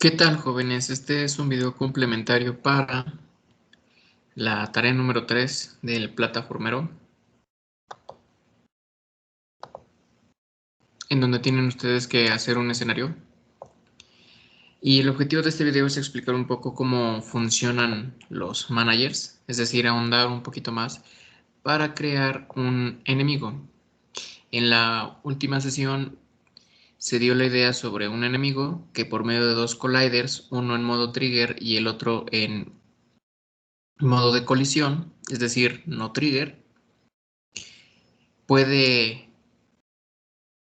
¿Qué tal, jóvenes? Este es un video complementario para la tarea número 3 del plataformero, en donde tienen ustedes que hacer un escenario. Y el objetivo de este video es explicar un poco cómo funcionan los managers, es decir, ahondar un poquito más para crear un enemigo. En la última sesión se dio la idea sobre un enemigo que por medio de dos colliders, uno en modo trigger y el otro en modo de colisión, es decir, no trigger, puede,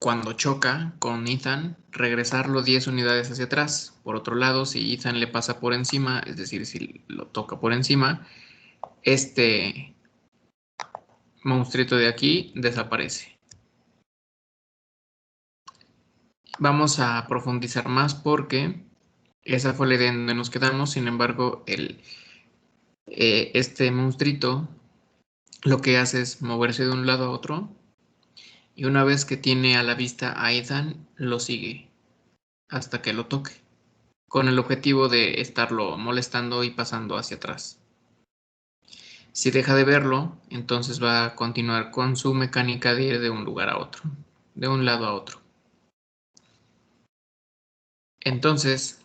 cuando choca con Ethan, regresarlo 10 unidades hacia atrás. Por otro lado, si Ethan le pasa por encima, es decir, si lo toca por encima, este monstruito de aquí desaparece. Vamos a profundizar más porque esa fue la idea en donde nos quedamos. Sin embargo, este monstruito lo que hace es moverse de un lado a otro, y una vez que tiene a la vista a Ethan, lo sigue hasta que lo toque, con el objetivo de estarlo molestando y pasando hacia atrás. Si deja de verlo, entonces va a continuar con su mecánica de ir de un lugar a otro, de un lado a otro. Entonces,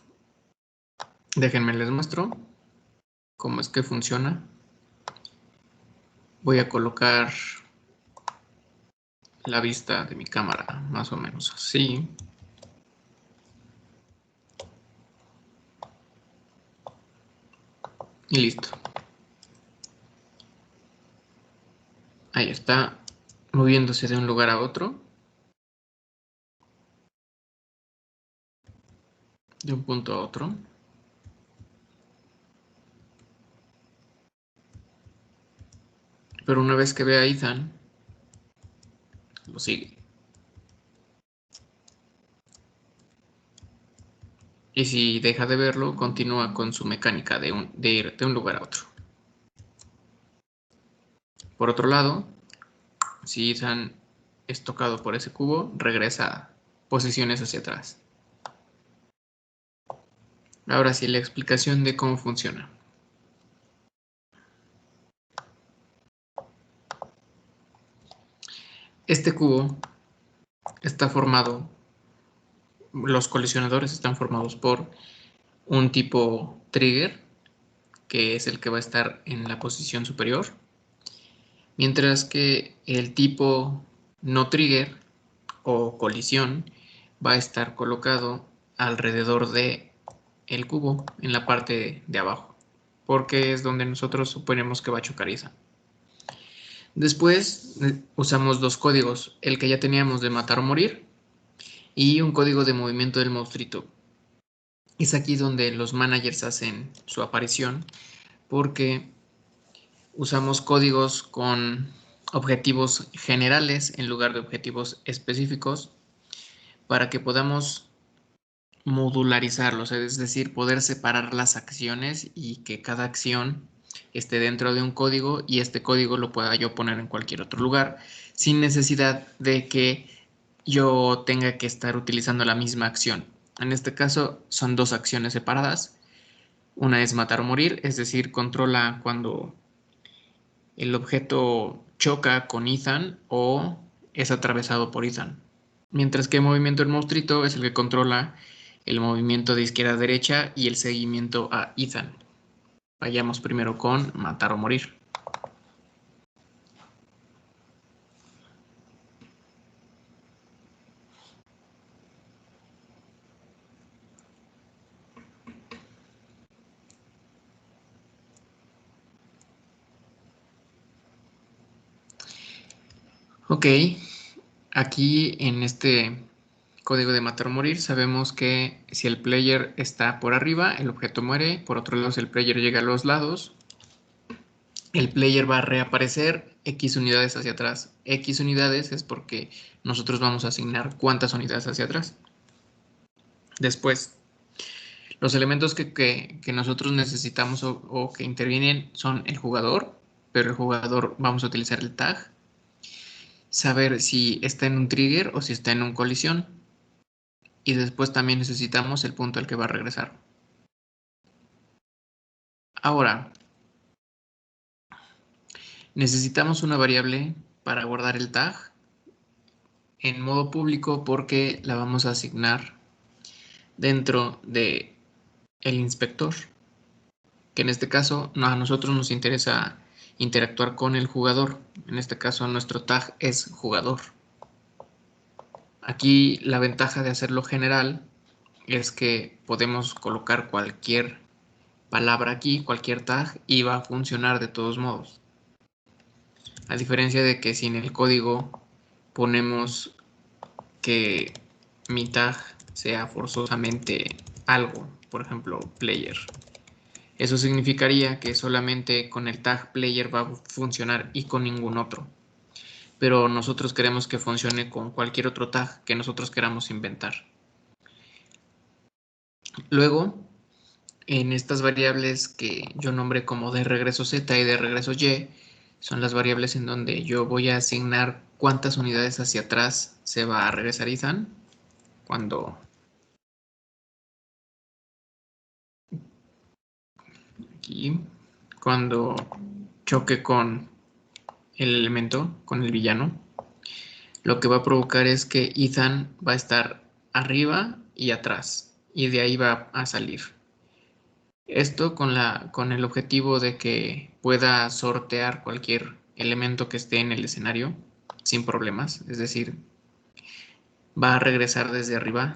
déjenme les muestro cómo es que funciona. Voy a colocar la vista de mi cámara más o menos así. Y listo. Ahí está, moviéndose de un lugar a otro, de un punto a otro. Pero una vez que ve a Ethan, lo sigue. Y si deja de verlo, continúa con su mecánica de ir de un lugar a otro. Por otro lado, si Ethan es tocado por ese cubo, regresa a posiciones hacia atrás. Ahora sí, la explicación de cómo funciona. Este cubo está formado, los colisionadores están formados por un tipo trigger, que es el que va a estar en la posición superior, mientras que el tipo no trigger o colisión va a estar colocado alrededor de el cubo, en la parte de abajo, porque es donde nosotros suponemos que va a chocar Ethan. Después usamos dos códigos, el que ya teníamos de matar o morir y un código de movimiento del monstruito. Es aquí donde los managers hacen su aparición, porque usamos códigos con objetivos generales en lugar de objetivos específicos para que podamos modularizarlos, es decir, poder separar las acciones y que cada acción esté dentro de un código y este código lo pueda yo poner en cualquier otro lugar sin necesidad de que yo tenga que estar utilizando la misma acción. En este caso son dos acciones separadas. Una es matar o morir, es decir, controla cuando el objeto choca con Ethan o es atravesado por Ethan. Mientras que el movimiento del monstruito es el que controla el movimiento de izquierda a derecha y el seguimiento a Ethan. Vayamos primero con matar o morir. Ok, aquí en este código de matar o morir sabemos que si el player está por arriba, el objeto muere. Por otro lado, si el player llega a los lados, el player va a reaparecer X unidades hacia atrás. X unidades es porque nosotros vamos a asignar cuántas unidades hacia atrás. Después, los elementos que nosotros necesitamos o que intervienen son el jugador, pero el jugador vamos a utilizar el tag, saber si está en un trigger o si está en un colisión, y después también necesitamos el punto al que va a regresar. Ahora, necesitamos una variable para guardar el tag en modo público porque la vamos a asignar dentro de el inspector, que en este caso a nosotros nos interesa interactuar con el jugador. En este caso nuestro tag es jugador. Aquí la ventaja de hacerlo general es que podemos colocar cualquier palabra aquí, cualquier tag, y va a funcionar de todos modos. A diferencia de que si en el código ponemos que mi tag sea forzosamente algo, por ejemplo, player. Eso significaría que solamente con el tag player va a funcionar y con ningún otro. Pero nosotros queremos que funcione con cualquier otro tag que nosotros queramos inventar. Luego, en estas variables que yo nombré como de regreso Z y de regreso Y, son las variables en donde yo voy a asignar cuántas unidades hacia atrás se va a regresar Ethan cuando choque con el elemento, con el villano. Lo que va a provocar es que Ethan va a estar arriba y atrás, y de ahí va a salir. Esto con el objetivo de que pueda sortear cualquier elemento que esté en el escenario sin problemas, es decir, va a regresar desde arriba.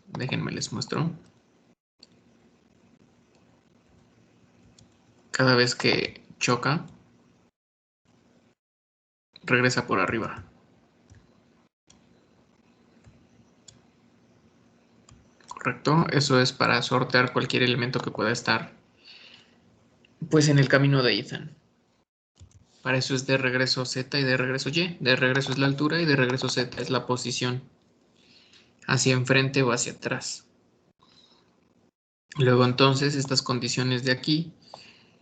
Déjenme les muestro. Cada vez que choca, regresa por arriba. Correcto, eso es para sortear cualquier elemento que pueda estar pues en el camino de Ethan. Para eso es de regreso Z y de regreso Y. De regreso es la altura y de regreso Z es la posición hacia enfrente o hacia atrás. Luego entonces estas condiciones de aquí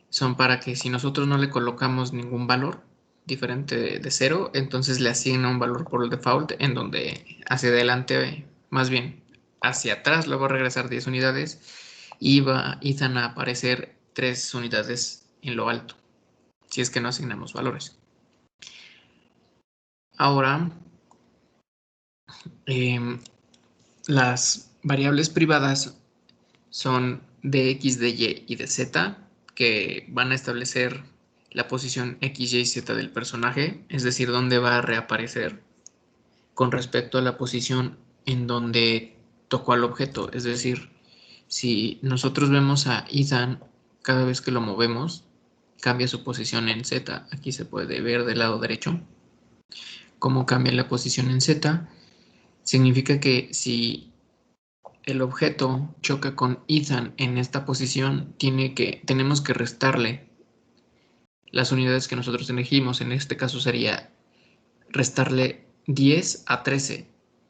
son para que si nosotros no le colocamos ningún valor diferente de 0, entonces le asigna un valor por el default en donde hacia adelante, más bien hacia atrás, luego va a regresar 10 unidades y va Ethan a aparecer 3 unidades en lo alto, si es que no asignamos valores. Ahora, las variables privadas son de X, de Y y de Z, que van a establecer la posición X, Y y Z del personaje, es decir, dónde va a reaparecer con respecto a la posición en donde tocó al objeto. Es decir, si nosotros vemos a Ethan, cada vez que lo movemos, cambia su posición en Z. Aquí se puede ver del lado derecho cómo cambia la posición en Z. Significa que si el objeto choca con Ethan en esta posición, tenemos que restarle las unidades que nosotros elegimos. En este caso sería restarle 10 a 13.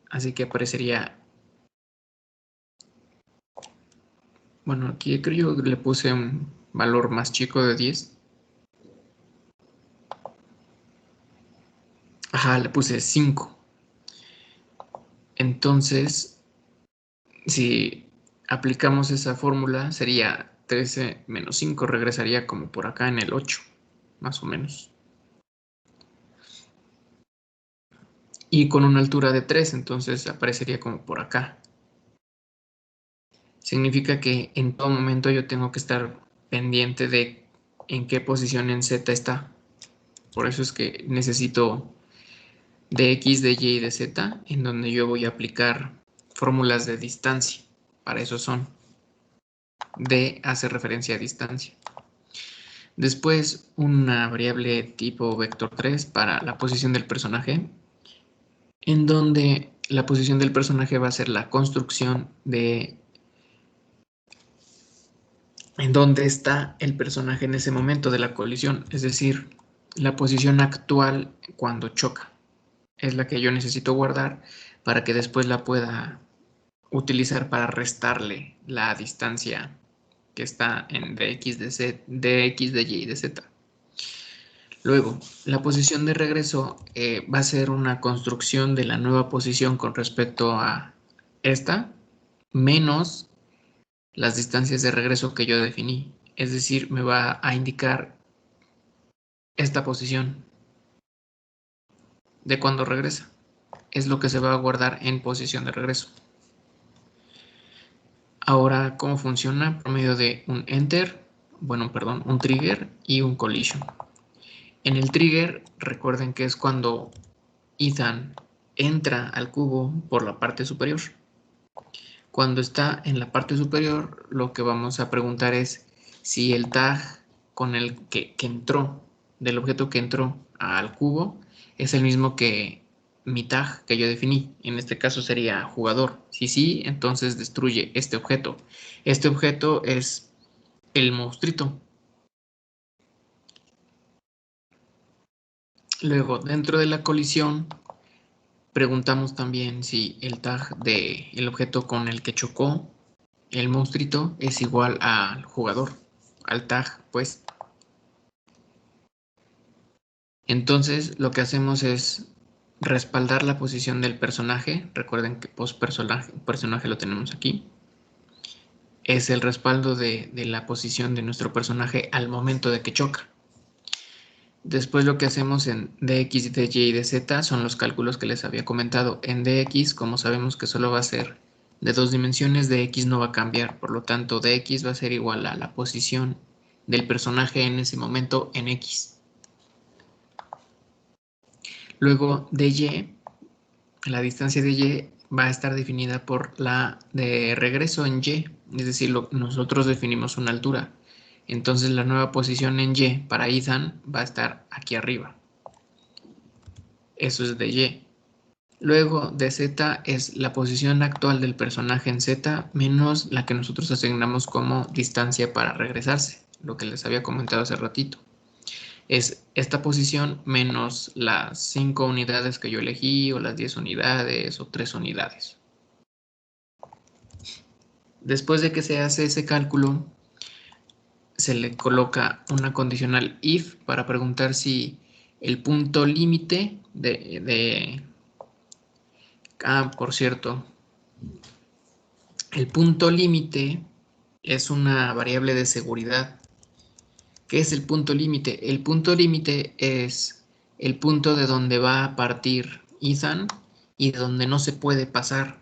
Así que aparecería... Bueno, aquí creo que le puse un valor más chico de 10. Ajá, le puse 5. Entonces, si aplicamos esa fórmula, sería 13 menos 5, regresaría como por acá en el 8, más o menos. Y con una altura de 3, entonces aparecería como por acá. Significa que en todo momento yo tengo que estar pendiente de en qué posición en Z está. Por eso es que necesito de X, de Y y de Z, en donde yo voy a aplicar fórmulas de distancia. Para eso son. D hace referencia a distancia. Después una variable tipo vector3 para la posición del personaje, en donde la posición del personaje va a ser la construcción de en dónde está el personaje en ese momento de la colisión, es decir, la posición actual cuando choca. Es la que yo necesito guardar para que después la pueda utilizar para restarle la distancia que está en dx de x, de y y de z. Luego, la posición de regreso va a ser una construcción de la nueva posición con respecto a esta, menos las distancias de regreso que yo definí. Es decir, me va a indicar esta posición de cuando regresa. Es lo que se va a guardar en posición de regreso. Ahora, ¿cómo funciona? Por medio de un enter, un trigger y un collision. En el trigger, recuerden que es cuando Ethan entra al cubo por la parte superior. Cuando está en la parte superior, lo que vamos a preguntar es si el tag con el que entró, del objeto que entró al cubo, es el mismo que mi tag que yo definí. En este caso sería jugador. Si sí, entonces destruye este objeto. Este objeto es el monstruito. Luego, dentro de la colisión, preguntamos también si el tag del objeto con el que chocó el monstruito es igual al jugador, al tag, pues. Entonces, lo que hacemos es respaldar la posición del personaje. Recuerden que personaje lo tenemos aquí. Es el respaldo de la posición de nuestro personaje al momento de que choca. Después lo que hacemos en dx, dy y dz son los cálculos que les había comentado. En dx, como sabemos que solo va a ser de 2 dimensiones, dx no va a cambiar. Por lo tanto, dx va a ser igual a la posición del personaje en ese momento en x. Luego dy, la distancia de y va a estar definida por la de regreso en y. Es decir, nosotros definimos una altura. Entonces la nueva posición en y para Ethan va a estar aquí arriba. Eso es de y. Luego de z es la posición actual del personaje en z menos la que nosotros asignamos como distancia para regresarse, lo que les había comentado hace ratito. Es esta posición menos las 5 unidades que yo elegí, o las 10 unidades, o 3 unidades. Después de que se hace ese cálculo, se le coloca una condicional if para preguntar si el punto límite por cierto, el punto límite es una variable de seguridad. ¿Qué es el punto límite? El punto límite es el punto de donde va a partir Ethan y de donde no se puede pasar.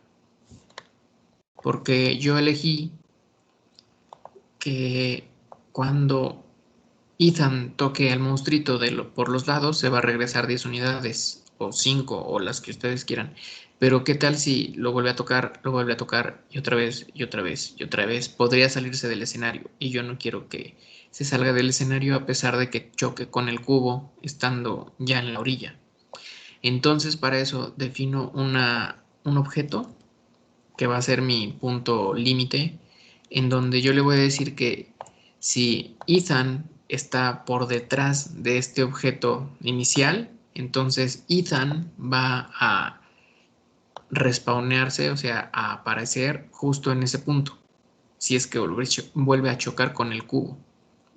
Porque yo elegí que cuando Ethan toque al monstruito por los lados se va a regresar 10 unidades o 5 o las que ustedes quieran. Pero ¿qué tal si lo vuelve a tocar y otra vez y otra vez y otra vez? Podría salirse del escenario y yo no quiero que se salga del escenario a pesar de que choque con el cubo estando ya en la orilla. Entonces para eso defino un objeto que va a ser mi punto límite, en donde yo le voy a decir que si Ethan está por detrás de este objeto inicial, entonces Ethan va a respawnearse, o sea, a aparecer justo en ese punto, si es que vuelve a chocar con el cubo,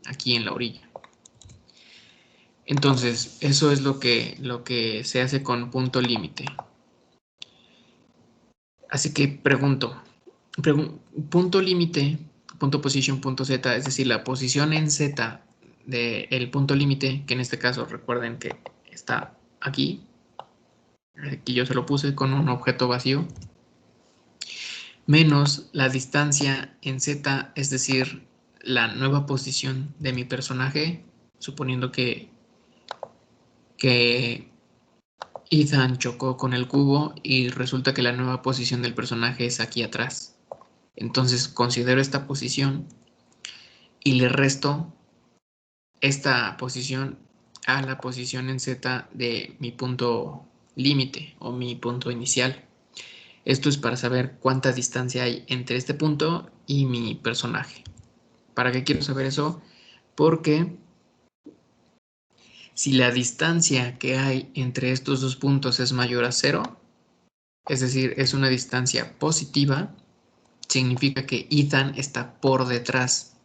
aquí en la orilla. Entonces, eso es lo que se hace con punto límite. Así que pregunto, punto límite, punto position, punto z, es decir, la posición en z del punto límite, que en este caso recuerden que está aquí yo se lo puse con un objeto vacío, menos la distancia en z, es decir, la nueva posición de mi personaje, suponiendo que Ethan chocó con el cubo y resulta que la nueva posición del personaje es aquí atrás. Entonces considero esta posición y le resto esta posición a la posición en z de mi punto límite o mi punto inicial. Esto es para saber cuánta distancia hay entre este punto y mi personaje. ¿Para qué quiero saber eso? Porque si la distancia que hay entre estos dos puntos es mayor a 0, es decir, es una distancia positiva, significa que Ethan está por detrás.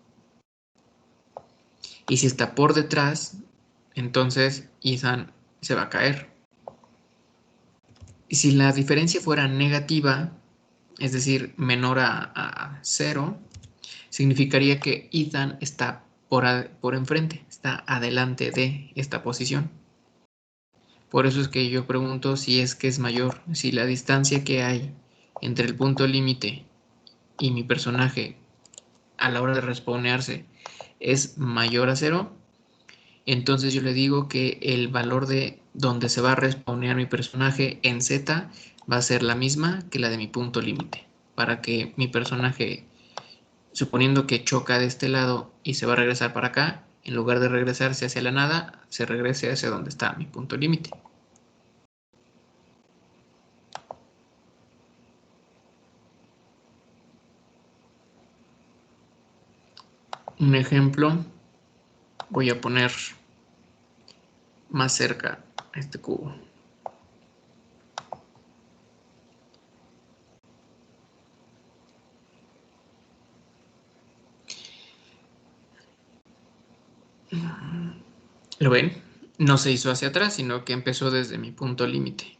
Y si está por detrás, entonces Ethan se va a caer. Y si la diferencia fuera negativa, es decir, menor a 0, significaría que Ethan está por enfrente, está adelante de esta posición. Por eso es que yo pregunto si es que es mayor, si la distancia que hay entre el punto límite y mi personaje a la hora de respawnearse es mayor a 0, entonces yo le digo que el valor de donde se va a respawnear mi personaje en Z va a ser la misma que la de mi punto límite, para que mi personaje, suponiendo que choca de este lado y se va a regresar para acá, en lugar de regresarse hacia la nada, se regrese hacia donde está mi punto límite. Un ejemplo, voy a poner más cerca a este cubo. ¿Lo ven? No se hizo hacia atrás, sino que empezó desde mi punto límite.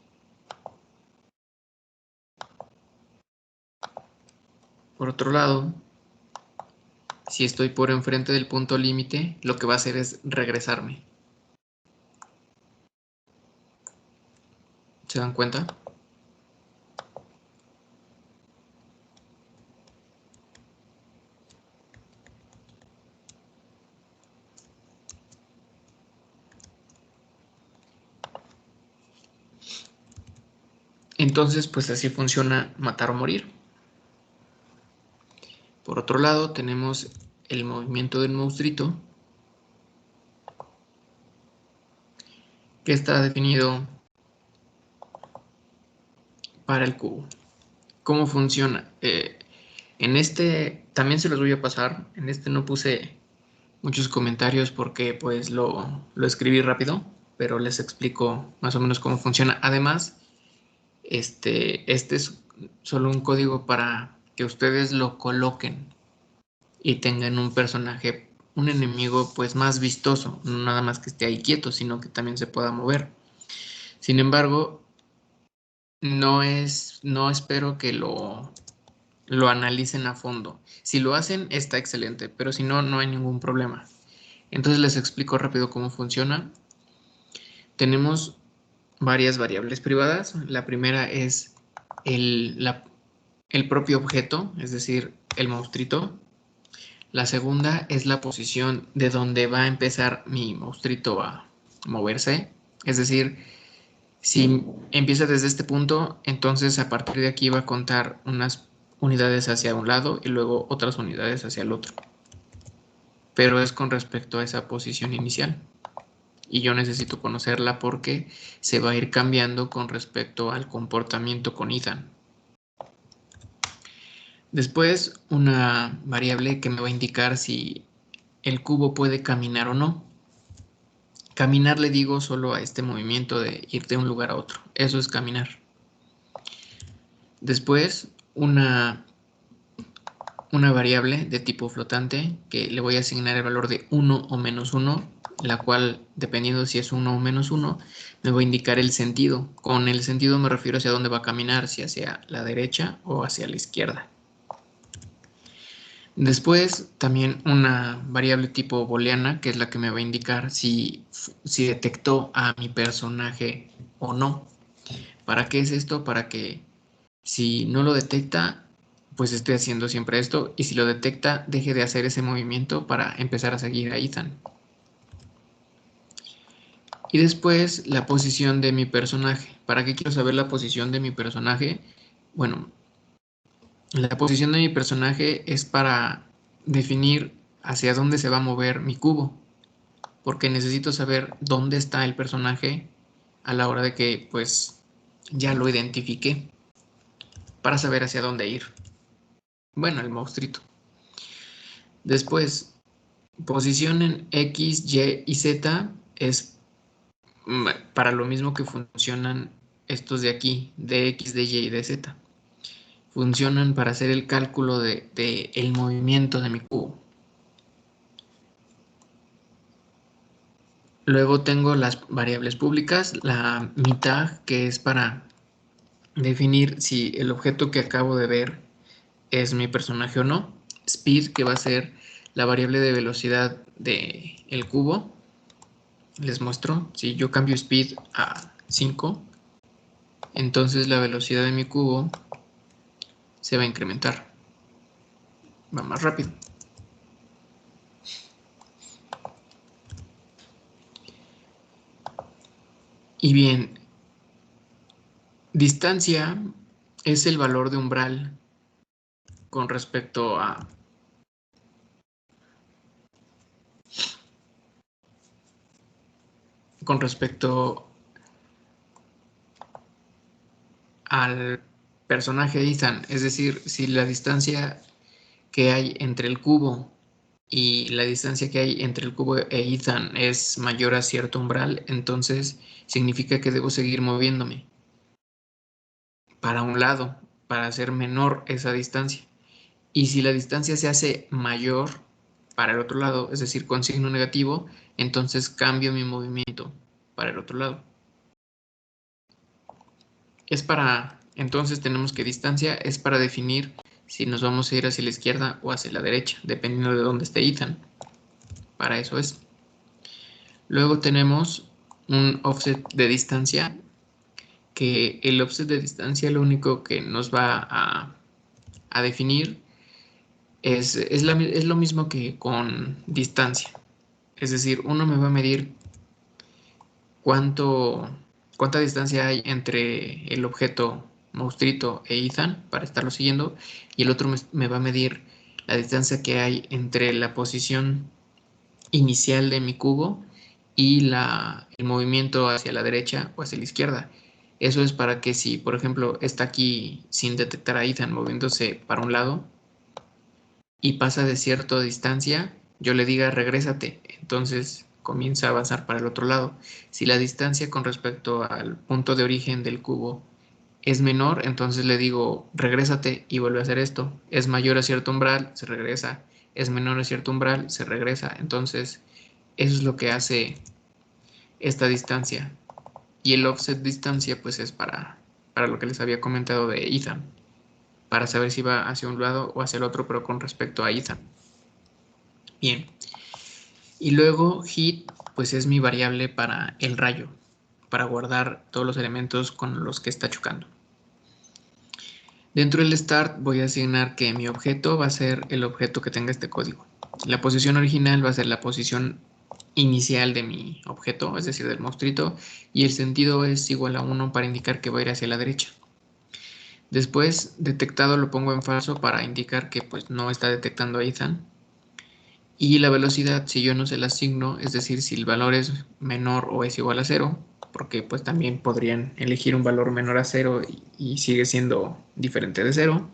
Por otro lado, si estoy por enfrente del punto límite, lo que va a hacer es regresarme. ¿Se dan cuenta? Entonces, pues así funciona matar o morir. Por otro lado, tenemos el movimiento del monstruito, que está definido para el cubo. ¿Cómo funciona? En este también se los voy a pasar. En este no puse muchos comentarios porque pues lo escribí rápido, pero les explico más o menos cómo funciona. Además, este es solo un código para que ustedes lo coloquen y tengan un personaje, un enemigo pues más vistoso, no nada más que esté ahí quieto, sino que también se pueda mover. Sin embargo, no espero que lo analicen a fondo. Si lo hacen, está excelente, pero si no, no hay ningún problema. Entonces les explico rápido cómo funciona. Tenemos varias variables privadas. La primera es el propio objeto, es decir, el monstruito. La segunda es la posición de donde va a empezar mi monstruito a moverse. Es decir, si empieza desde este punto, entonces a partir de aquí va a contar unas unidades hacia un lado y luego otras unidades hacia el otro. Pero es con respecto a esa posición inicial. Y yo necesito conocerla porque se va a ir cambiando con respecto al comportamiento con Ethan. Después, una variable que me va a indicar si el cubo puede caminar o no. Caminar le digo solo a este movimiento de ir de un lugar a otro. Eso es caminar. Después, una variable de tipo flotante que le voy a asignar el valor de 1 o menos 1, la cual, dependiendo si es 1 o menos 1, me va a indicar el sentido. Con el sentido me refiero hacia dónde va a caminar, si hacia la derecha o hacia la izquierda. Después, también una variable tipo booleana, que es la que me va a indicar si detectó a mi personaje o no. ¿Para qué es esto? Para que si no lo detecta, pues esté haciendo siempre esto. Y si lo detecta, deje de hacer ese movimiento para empezar a seguir a Ethan. Y después la posición de mi personaje. ¿Para qué quiero saber la posición de mi personaje? Bueno, la posición de mi personaje es para definir hacia dónde se va a mover mi cubo. Porque necesito saber dónde está el personaje a la hora de que pues ya lo identifiqué. Para saber hacia dónde ir. Bueno, el monstruito. Después, posición en X, Y y Z es para lo mismo que funcionan estos de aquí, de X, de Y y de Z. Funcionan para hacer el cálculo de el movimiento de mi cubo. Luego tengo las variables públicas, la mitad que es para definir si el objeto que acabo de ver es mi personaje o no. Speed, que va a ser la variable de velocidad del cubo. Les muestro, si yo cambio speed a 5, entonces la velocidad de mi cubo se va a incrementar. Va más rápido. Y bien, distancia es el valor de umbral con respecto al personaje de Ethan. Es decir, si la distancia que hay entre el cubo y la distancia que hay entre el cubo e Ethan es mayor a cierto umbral, entonces significa que debo seguir moviéndome para un lado, para hacer menor esa distancia. Y si la distancia se hace mayor para el otro lado, es decir, con signo negativo, entonces cambio mi movimiento para el otro lado. Entonces tenemos que distancia es para definir si nos vamos a ir hacia la izquierda o hacia la derecha, dependiendo de dónde esté Ethan. Para eso es. Luego tenemos un offset de distancia, que el offset de distancia lo único que nos va a definir es lo mismo que con distancia. Es decir, uno me va a medir cuánta distancia hay entre el objeto monstruito e Ethan para estarlo siguiendo, y el otro me va a medir la distancia que hay entre la posición inicial de mi cubo y el movimiento hacia la derecha o hacia la izquierda. Eso es para que si, por ejemplo, está aquí sin detectar a Ethan moviéndose para un lado y pasa de cierta distancia, yo le diga regrésate, entonces comienza a avanzar para el otro lado. Si la distancia con respecto al punto de origen del cubo es menor, entonces le digo regrésate y vuelve a hacer esto. Es mayor a cierto umbral, se regresa. Es menor a cierto umbral, se regresa. Entonces, eso es lo que hace esta distancia. Y el offset distancia, pues es para lo que les había comentado de Ethan, para saber si va hacia un lado o hacia el otro, pero con respecto a Ethan. Bien. Y luego hit, pues es mi variable para el rayo, para guardar todos los elementos con los que está chocando. Dentro del start voy a asignar que mi objeto va a ser el objeto que tenga este código. La posición original va a ser la posición inicial de mi objeto, es decir, del monstruito, y el sentido es igual a 1 para indicar que va a ir hacia la derecha. Después, detectado lo pongo en falso para indicar que pues no está detectando a Ethan. Y la velocidad, si yo no se la asigno, es decir, si el valor es menor o es igual a 0, porque pues también podrían elegir un valor menor a 0 y sigue siendo diferente de 0.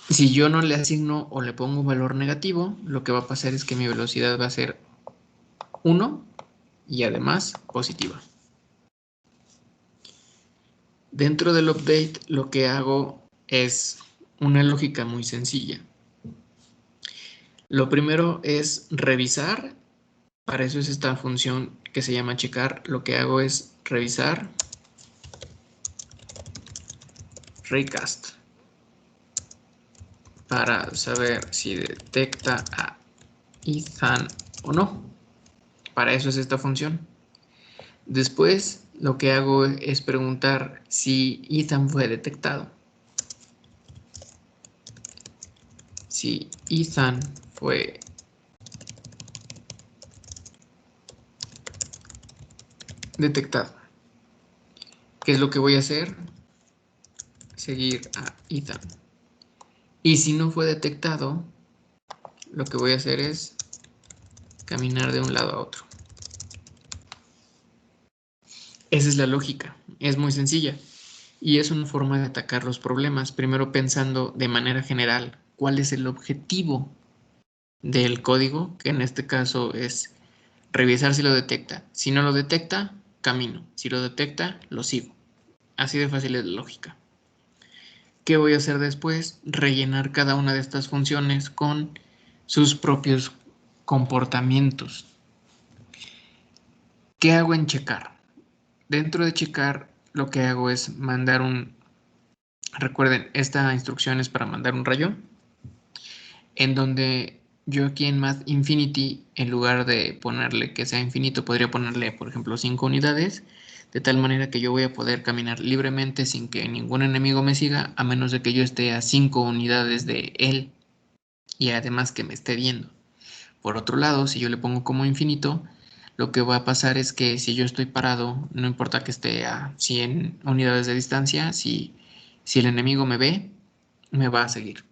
Si yo no le asigno o le pongo un valor negativo, lo que va a pasar es que mi velocidad va a ser 1 y además positiva. Dentro del update lo que hago es una lógica muy sencilla. Lo primero es revisar. Para eso es esta función que se llama checar. Lo que hago es revisar raycast para saber si detecta a Ethan o no. Para eso es esta función. Después lo que hago es preguntar si Ethan fue detectado. Si Ethan fue detectado. ¿Qué es lo que voy a hacer? Seguir a Ethan. Y si no fue detectado, lo que voy a hacer es caminar de un lado a otro. Esa es la lógica, es muy sencilla y es una forma de atacar los problemas, primero pensando de manera general cuál es el objetivo del código, que en este caso es revisar si lo detecta. Si no lo detecta, camino. Si lo detecta, lo sigo. Así de fácil es la lógica. ¿Qué voy a hacer después? Rellenar cada una de estas funciones con sus propios comportamientos. ¿Qué hago en checar? Dentro de checar lo que hago es mandar un... Recuerden, esta instrucción es para mandar un rayo, en donde yo aquí en Math Infinity, en lugar de ponerle que sea infinito, podría ponerle, por ejemplo, 5 unidades, de tal manera que yo voy a poder caminar libremente sin que ningún enemigo me siga, a menos de que yo esté a 5 unidades de él y además que me esté viendo. Por otro lado, si yo le pongo como infinito, lo que va a pasar es que si yo estoy parado, no importa que esté a 100 unidades de distancia, si el enemigo me ve, me va a seguir.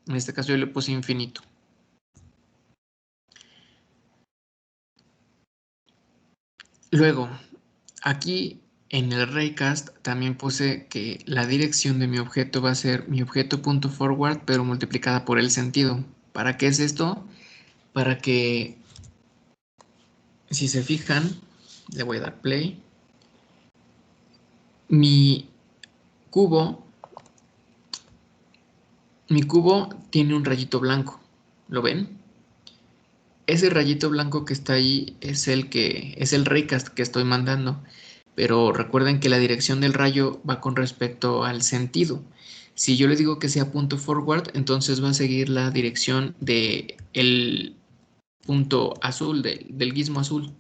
En este caso yo le puse infinito. Luego, aquí en el raycast también puse que la dirección de mi objeto va a ser mi objeto.forward, pero multiplicada por el sentido. ¿Para qué es esto? Para que, si se fijan, le voy a dar play. Mi cubo, mi cubo tiene un rayito blanco. ¿Lo ven? Ese rayito blanco que está ahí es el raycast que estoy mandando. Pero recuerden que la dirección del rayo va con respecto al sentido. Si yo le digo que sea punto forward, entonces va a seguir la dirección del punto azul, del gizmo azul.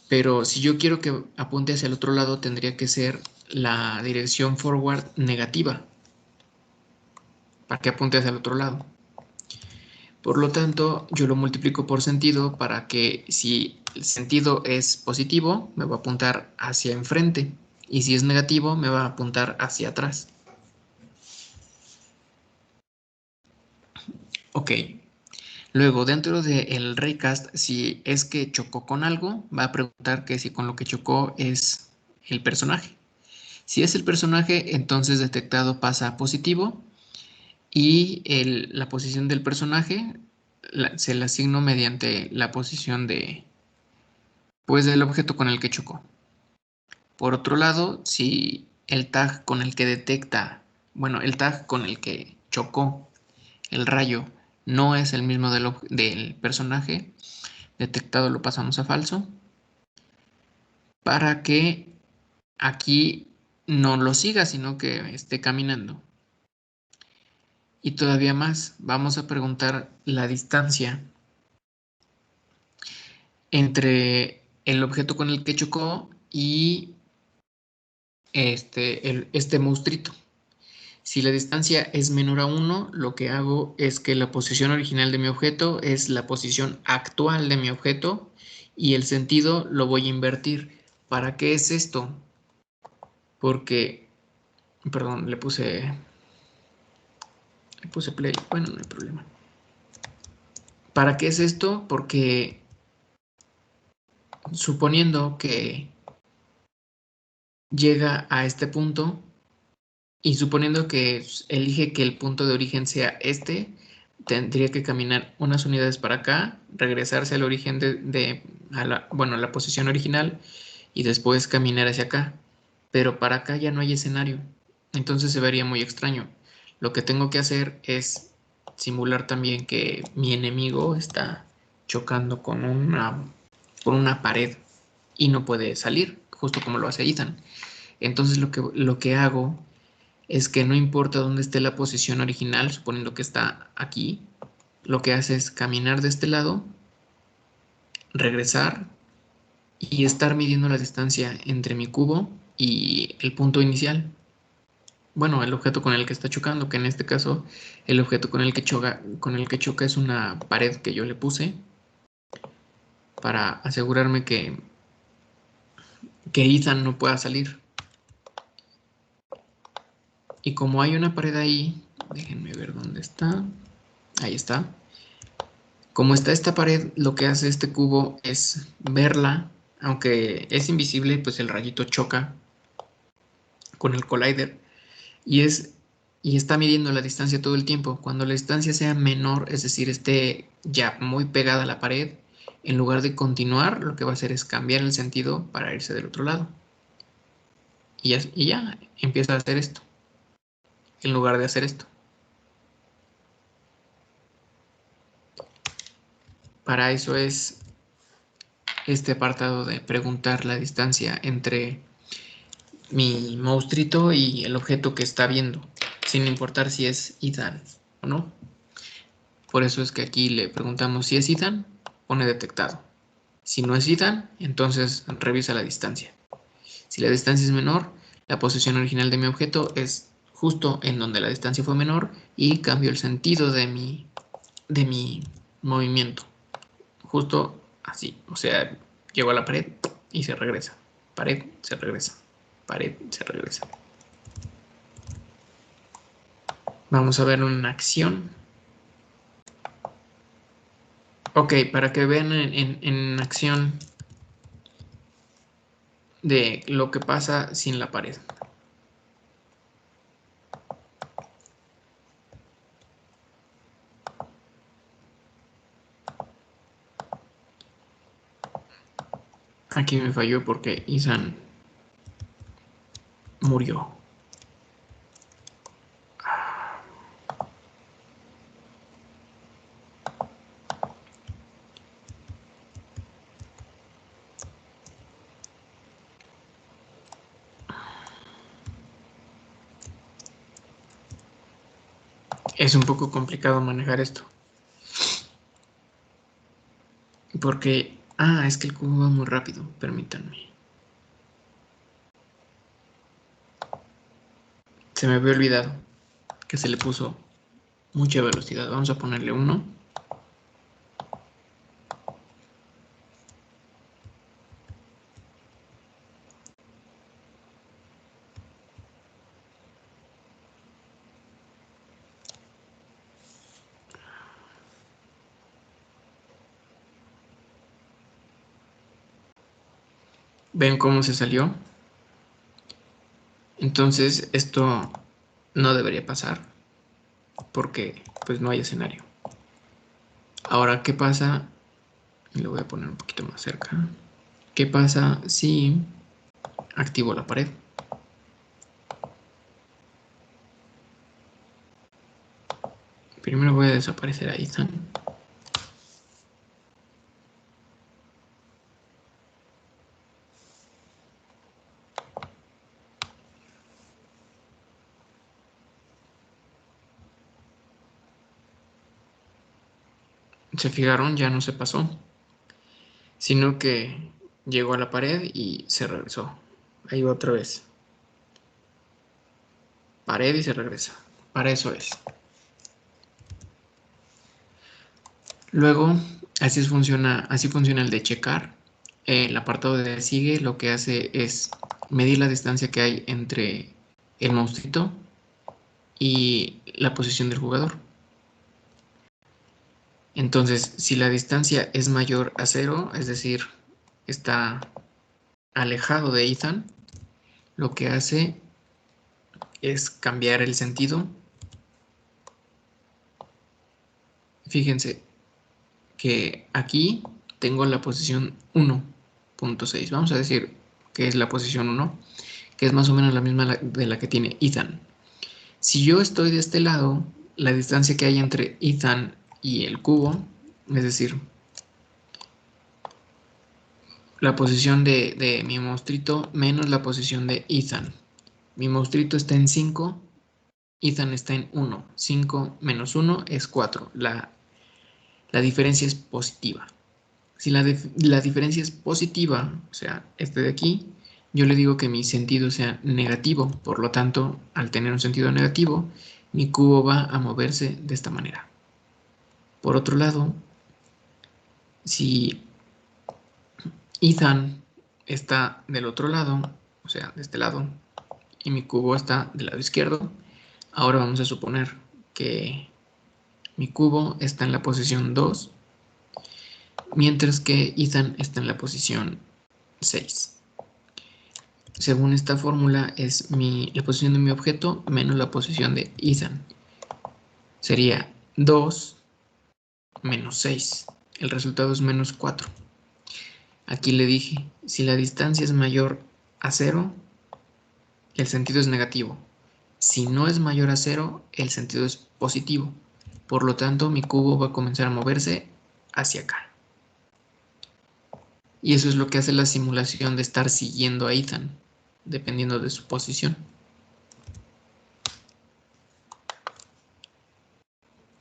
Pero si yo quiero que apunte hacia el otro lado, tendría que ser la dirección forward negativa, para que apunte hacia el otro lado. Por lo tanto, yo lo multiplico por sentido para que si el sentido es positivo, me va a apuntar hacia enfrente. Y si es negativo, me va a apuntar hacia atrás. Ok. Luego, dentro del raycast, si es que chocó con algo, va a preguntar que si con lo que chocó es el personaje. Si es el personaje, entonces detectado pasa a positivo y la posición del personaje se le asigno mediante la posición pues, del objeto con el que chocó. Por otro lado, si el tag con el que detecta, bueno, el tag con el que chocó el rayo no es el mismo del personaje, detectado lo pasamos a falso, para que aquí no lo siga, sino que esté caminando. Y todavía más, vamos a preguntar la distancia entre el objeto con el que chocó y este monstruito. Si la distancia es menor a 1, lo que hago es que la posición original de mi objeto es la posición actual de mi objeto y el sentido lo voy a invertir. ¿Para qué es esto? Porque, perdón, le puse play. Bueno, no hay problema. ¿Para qué es esto? Porque suponiendo que llega a este punto y suponiendo que elige que el punto de origen sea este, tendría que caminar unas unidades para acá, regresarse al origen a la posición original y después caminar hacia acá. Pero para acá ya no hay escenario, entonces se vería muy extraño. Lo que tengo que hacer es simular también que mi enemigo está chocando con una pared y no puede salir, justo como lo hace Ethan. Entonces lo que hago es que no importa dónde esté la posición original, suponiendo que está aquí, lo que hace es caminar de este lado, regresar y estar midiendo la distancia entre mi cubo y el punto inicial. Bueno, el objeto con el que está chocando, que en este caso el objeto con el que choca es una pared que yo le puse para asegurarme que Ethan no pueda salir. Y como hay una pared ahí, déjenme ver dónde está. Ahí está. Como está esta pared, lo que hace este cubo es verla, aunque es invisible, pues el rayito choca con el collider y está midiendo la distancia todo el tiempo. Cuando la distancia sea menor, es decir, esté ya muy pegada a la pared, en lugar de continuar, lo que va a hacer es cambiar el sentido para irse del otro lado. Y ya empieza a hacer esto, en lugar de hacer esto. Para eso es este apartado de preguntar la distancia entre mi monstruito y el objeto que está viendo, sin importar si es Ethan o no. Por eso es que aquí le preguntamos si es Ethan, pone detectado. Si no es Ethan, entonces revisa la distancia. Si la distancia es menor, la posición original de mi objeto es justo en donde la distancia fue menor y cambio el sentido de mi movimiento. Justo así. O sea, llego a la pared y se regresa. Pared, se regresa. Pared, se regresa. Vamos a ver una acción. Ok, para que vean en acción de lo que pasa sin la pared. Aquí me falló porque Ethan murió. Es un poco complicado manejar esto. Porque... Ah, es que el cubo va muy rápido. Permítanme. Se me había olvidado que se le puso mucha velocidad. Vamos a ponerle 1. ¿Ven cómo se salió? Entonces esto no debería pasar porque pues no hay escenario. Ahora, ¿qué pasa? Lo voy a poner un poquito más cerca. ¿Qué pasa si activo la pared? Primero voy a desaparecer a Ethan. ¿Se fijaron? Ya no se pasó, sino que llegó a la pared y se regresó. Ahí va otra vez. Pared y se regresa. Para eso es. Luego, así funciona el de checar. El apartado de sigue lo que hace es medir la distancia que hay entre el monstruito y la posición del jugador. Entonces, si la distancia es mayor a 0, es decir, está alejado de Ethan, lo que hace es cambiar el sentido. Fíjense que aquí tengo la posición 1.6. Vamos a decir que es la posición 1, que es más o menos la misma de la que tiene Ethan. Si yo estoy de este lado, la distancia que hay entre Ethan y el cubo, es decir, la posición de mi monstruito menos la posición de Ethan. Mi monstruito está en 5, Ethan está en 1. 5 menos 1 es 4. La diferencia es positiva. Si la diferencia es positiva, o sea, este de aquí, yo le digo que mi sentido sea negativo. Por lo tanto, al tener un sentido negativo, mi cubo va a moverse de esta manera. Por otro lado, si Ethan está del otro lado, o sea, de este lado, y mi cubo está del lado izquierdo, ahora vamos a suponer que mi cubo está en la posición 2, mientras que Ethan está en la posición 6. Según esta fórmula, es la posición de mi objeto menos la posición de Ethan. Sería 2 menos 6. El resultado es menos 4. Aquí le dije, si la distancia es mayor a 0, el sentido es negativo. Si no es mayor a 0, el sentido es positivo. Por lo tanto, mi cubo va a comenzar a moverse hacia acá. Y eso es lo que hace la simulación de estar siguiendo a Ethan, dependiendo de su posición.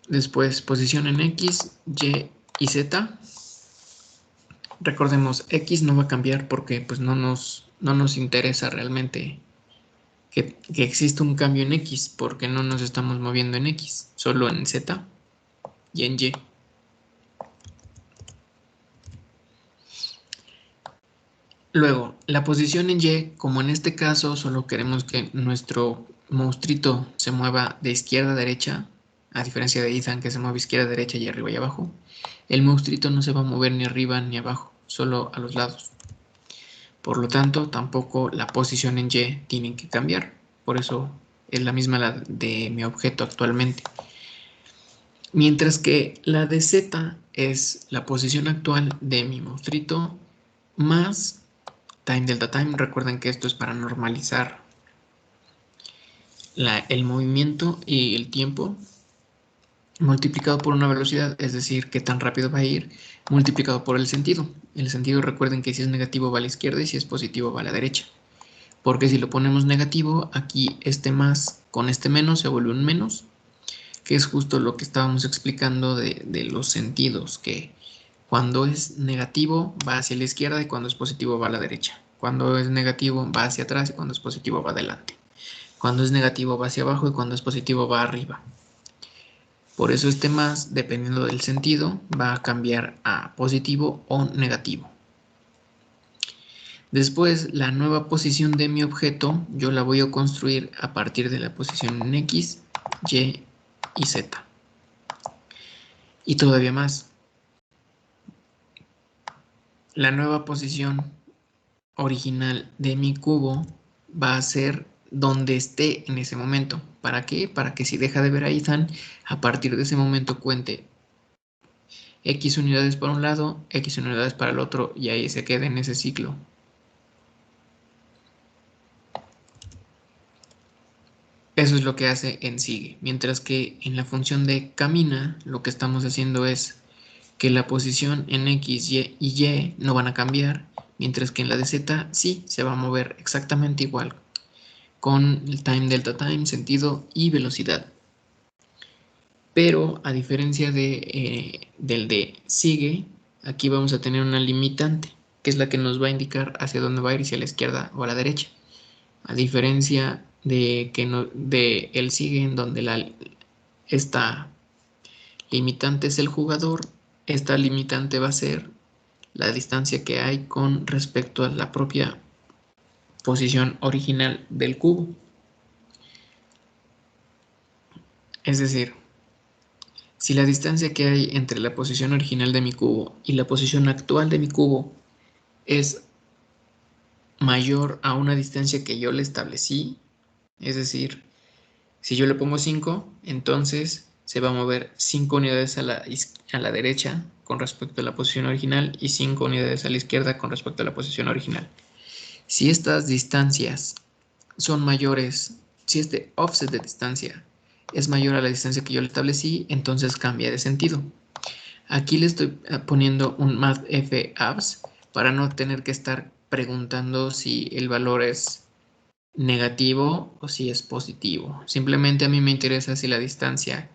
Después, posición en X, Y y Z. Recordemos, X no va a cambiar porque pues, no nos interesa realmente que exista un cambio en X, porque no nos estamos moviendo en X, solo en Z y en Y. Luego, la posición en Y, como en este caso solo queremos que nuestro monstruito se mueva de izquierda a derecha, a diferencia de Ethan que se mueve izquierda a derecha y arriba y abajo, el monstruito no se va a mover ni arriba ni abajo, solo a los lados. Por lo tanto, tampoco la posición en Y tiene que cambiar. Por eso es la misma la de mi objeto actualmente. Mientras que la de Z es la posición actual de mi monstruito más time delta time. Recuerden que esto es para normalizar el movimiento y el tiempo multiplicado por una velocidad, es decir, qué tan rápido va a ir, multiplicado por el sentido. El sentido, recuerden que si es negativo va a la izquierda y si es positivo va a la derecha. Porque si lo ponemos negativo, aquí este más con este menos se vuelve un menos, que es justo lo que estábamos explicando de los sentidos, que cuando es negativo va hacia la izquierda y cuando es positivo va a la derecha. Cuando es negativo va hacia atrás y cuando es positivo va adelante. Cuando es negativo va hacia abajo y cuando es positivo va arriba. Por eso este más, dependiendo del sentido, va a cambiar a positivo o negativo. Después, la nueva posición de mi objeto, yo la voy a construir a partir de la posición en X, Y y Z. Y todavía más. La nueva posición original de mi cubo va a ser donde esté en ese momento. ¿Para qué? Para que si deja de ver a Ethan, a partir de ese momento cuente X unidades para un lado, X unidades para el otro y ahí se queda en ese ciclo. Eso es lo que hace en sigue. Mientras que en la función de camina, lo que estamos haciendo es que la posición en X, Y y Y no van a cambiar, mientras que en la de Z sí se va a mover exactamente igual, con el time delta time, sentido y velocidad. Pero a diferencia del de sigue, aquí vamos a tener una limitante, que es la que nos va a indicar hacia dónde va a ir, si a la izquierda o a la derecha. A diferencia de que no, de el sigue, en donde esta limitante es el jugador, esta limitante va a ser la distancia que hay con respecto a la propia posición original del cubo. Es decir, si la distancia que hay entre la posición original de mi cubo y la posición actual de mi cubo es mayor a una distancia que yo le establecí, es decir, si yo le pongo 5, entonces se va a mover 5 unidades a la derecha con respecto a la posición original y 5 unidades a la izquierda con respecto a la posición original. Si estas distancias son mayores, si este offset de distancia es mayor a la distancia que yo le establecí, entonces cambia de sentido. Aquí le estoy poniendo un mathf_abs para no tener que estar preguntando si el valor es negativo o si es positivo. Simplemente a mí me interesa si la distancia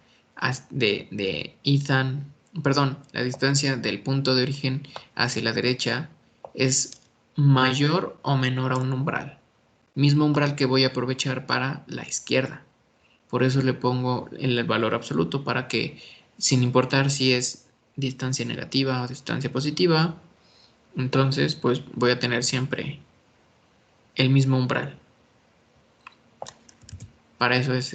de Ethan, perdón, la distancia del punto de origen hacia la derecha es mayor o menor a un umbral. Mismo umbral que voy a aprovechar para la izquierda. Por eso le pongo el valor absoluto para que, sin importar si es distancia negativa o distancia positiva, entonces pues voy a tener siempre el mismo umbral. Para eso es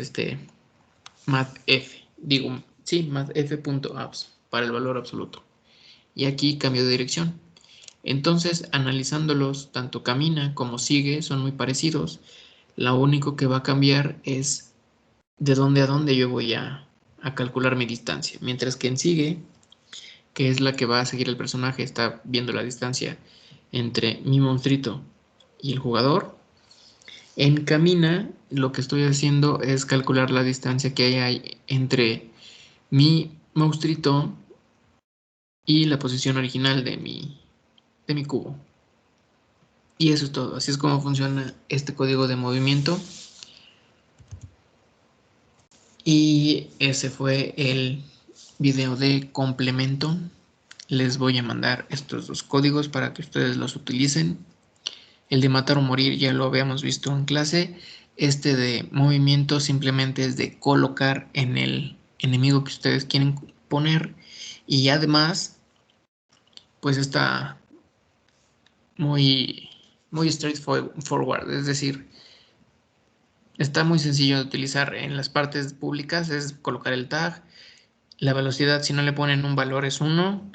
mathf, digo, sí, mathf.abs para el valor absoluto. Y aquí cambio de dirección. Entonces, analizándolos, tanto camina como sigue, son muy parecidos. Lo único que va a cambiar es de dónde a dónde yo voy a calcular mi distancia. Mientras que en sigue, que es la que va a seguir el personaje, está viendo la distancia entre mi monstruito y el jugador. En camina, lo que estoy haciendo es calcular la distancia que hay entre mi monstruito y la posición original de de mi cubo. Y eso es todo. Así es como funciona este código de movimiento. Y ese fue el video de complemento. Les voy a mandar estos dos códigos para que ustedes los utilicen. El de matar o morir ya lo habíamos visto en clase. Este de movimiento simplemente es de colocar en el enemigo que ustedes quieren poner. Y además, pues está muy straightforward. Es decir, está muy sencillo de utilizar en las partes públicas. Es colocar el tag. La velocidad, si no le ponen un valor, es 1.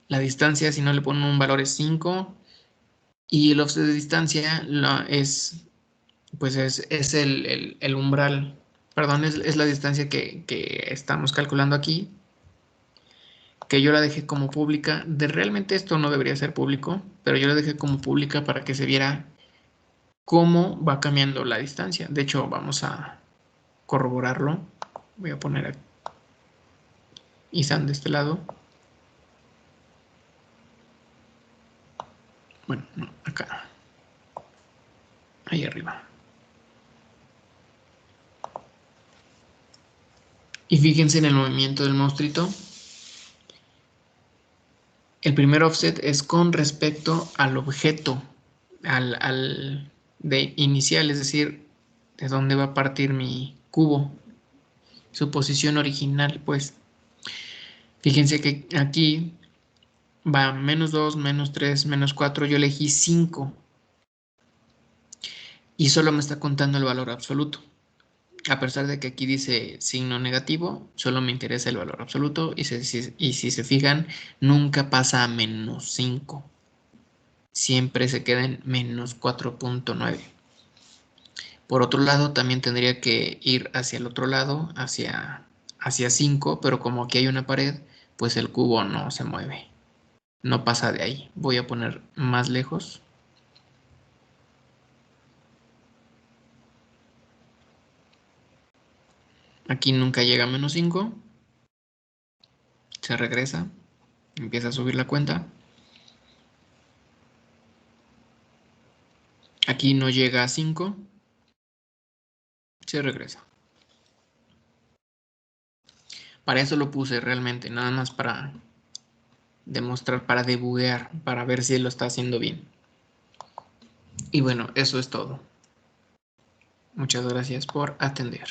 La distancia, si no le ponen un valor, es 5. Y el offset de distancia pues es el umbral, perdón, es la distancia que estamos calculando aquí, que yo la dejé como pública. Realmente esto no debería ser público, pero yo la dejé como pública para que se viera cómo va cambiando la distancia. De hecho, vamos a corroborarlo. Voy a poner aquí ISAN de este lado. Bueno, no, acá. Ahí arriba. Y fíjense en el movimiento del monstruito. El primer offset es con respecto al objeto, al de inicial, es decir, de dónde va a partir mi cubo, su posición original, pues. Fíjense que aquí va -2, -3, -4, yo elegí 5 y solo me está contando el valor absoluto. A pesar de que aquí dice signo negativo, solo me interesa el valor absoluto y si se fijan, nunca pasa a -5. Siempre se queda en -4.9. Por otro lado, también tendría que ir hacia el otro lado, hacia 5, pero como aquí hay una pared, pues el cubo no se mueve. No pasa de ahí. Voy a poner más lejos. Aquí nunca llega a -5. Se regresa. Empieza a subir la cuenta. Aquí no llega a 5. Se regresa. Para eso lo puse realmente, nada más para demostrar, para debuguear, para ver si lo está haciendo bien. Y bueno, eso es todo. Muchas gracias por atender.